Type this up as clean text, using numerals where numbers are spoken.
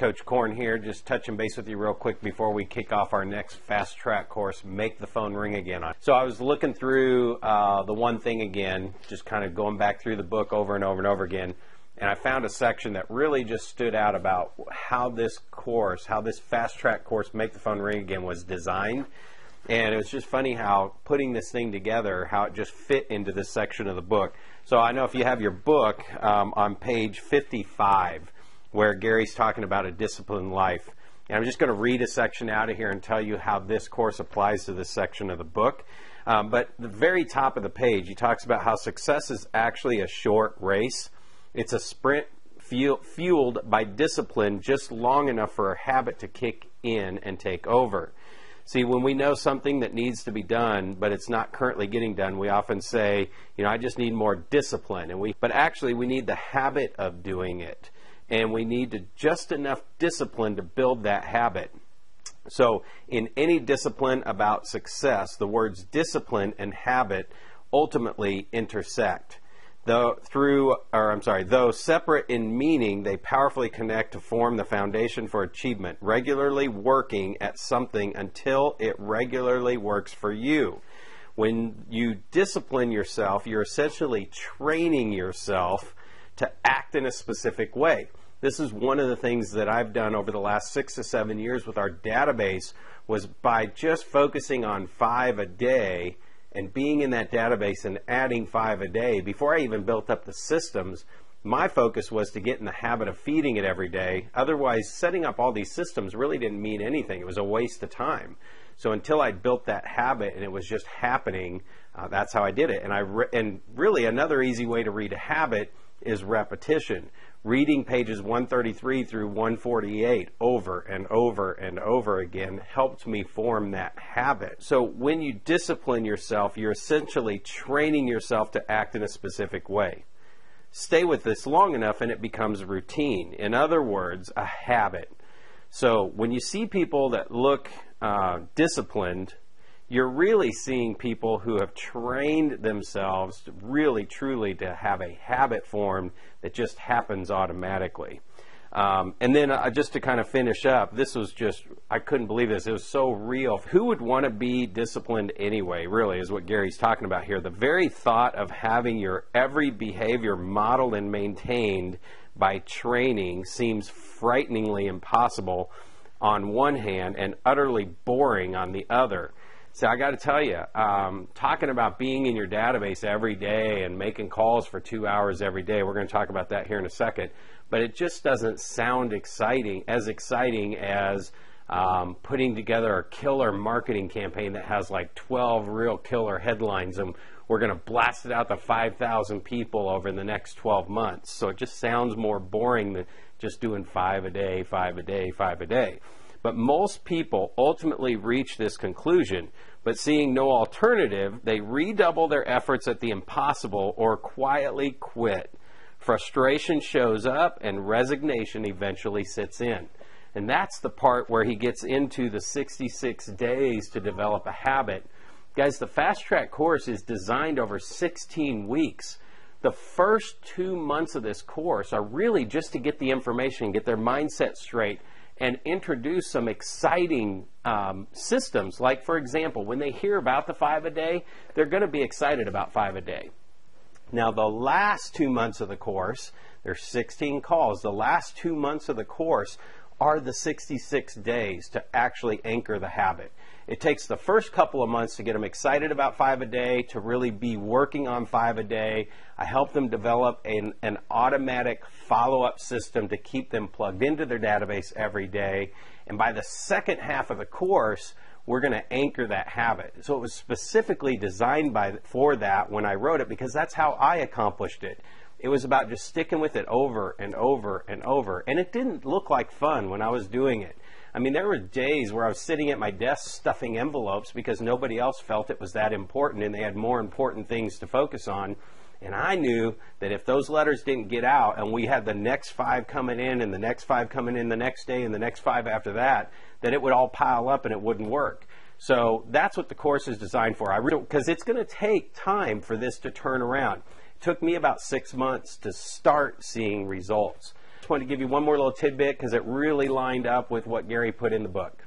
Coach Korn here, just touching base with you real quick before we kick off our next fast track course, Make the Phone Ring Again. So I was looking through the one thing again, just kind of going back through the book over and over and over again, and I found a section that really just stood out about how this course, how this fast track course, Make the Phone Ring Again, was designed. And it was just funny how putting this thing together, how it just fit into this section of the book. So I know if you have your book on page 55, where Gary's talking about a disciplined life. And I'm just going to read a section out of here and tell you how this course applies to this section of the book. But the very top of the page, he talks about how success is actually a short race. It's a sprint fueled by discipline just long enough for a habit to kick in and take over. See, when we know something that needs to be done, but it's not currently getting done, we often say, you know, I just need more discipline. But actually, we need the habit of doing it. And we need just enough discipline to build that habit. So in any discipline about success, the words discipline and habit ultimately intersect. Though separate in meaning, they powerfully connect to form the foundation for achievement, regularly working at something until it regularly works for you. When you discipline yourself, you're essentially training yourself to act in a specific way. This is one of the things that I've done over the last 6 to 7 years with our database, was by just focusing on 5 a day and being in that database and adding 5 a day. Before I even built up the systems, my focus was to get in the habit of feeding it every day. Otherwise, setting up all these systems really didn't mean anything. It was a waste of time. So until I built that habit and it was just happening, that's how I did it. And really another easy way to read a habit is repetition. Reading pages 133 through 148 over and over and over again helped me form that habit. So when you discipline yourself, you're essentially training yourself to act in a specific way. Stay with this long enough and it becomes routine. In other words, a habit. So when you see people that look disciplined, you're really seeing people who have trained themselves really, truly to have a habit formed that just happens automatically. And then just to kind of finish up, this was just, I couldn't believe this. It was so real. Who would want to be disciplined anyway, really, is what Gary's talking about here. The very thought of having your every behavior modeled and maintained by training seems frighteningly impossible on one hand and utterly boring on the other. So I got to tell you, talking about being in your database every day and making calls for 2 hours every day, we're going to talk about that here in a second, but it just doesn't sound exciting as putting together a killer marketing campaign that has like 12 real killer headlines, and we're going to blast it out to 5,000 people over the next 12 months. So it just sounds more boring than just doing 5 a day, 5 a day, 5 a day. But most people ultimately reach this conclusion, but seeing no alternative, they redouble their efforts at the impossible or quietly quit. Frustration shows up and resignation eventually sits in. And that's the part where he gets into the 66 days to develop a habit. Guys, the Fast Track course is designed over 16 weeks. The first 2 months of this course are really just to get the information, get their mindset straight, and introduce some exciting systems. Like, for example, when they hear about the 5 a day, they're going to be excited about 5 a day. Now, the last 2 months of the course, there's 16 calls. The last 2 months of the course are the 66 days to actually anchor the habit. It takes the first couple of months to get them excited about 5 a day, to really be working on 5 a day. I help them develop an automatic follow-up system to keep them plugged into their database every day. And by the second half of the course, we're going to anchor that habit. So it was specifically designed for that when I wrote it, because that's how I accomplished it. It was about just sticking with it over and over and over. And it didn't look like fun when I was doing it. I mean, there were days where I was sitting at my desk stuffing envelopes because nobody else felt it was that important and they had more important things to focus on. And I knew that if those letters didn't get out and we had the next 5 coming in and the next 5 coming in the next day and the next 5 after that, that it would all pile up and it wouldn't work. So that's what the course is designed for. Because it's going to take time for this to turn around. It took me about 6 months to start seeing results. wanted to give you one more little tidbit because it really lined up with what Gary put in the book.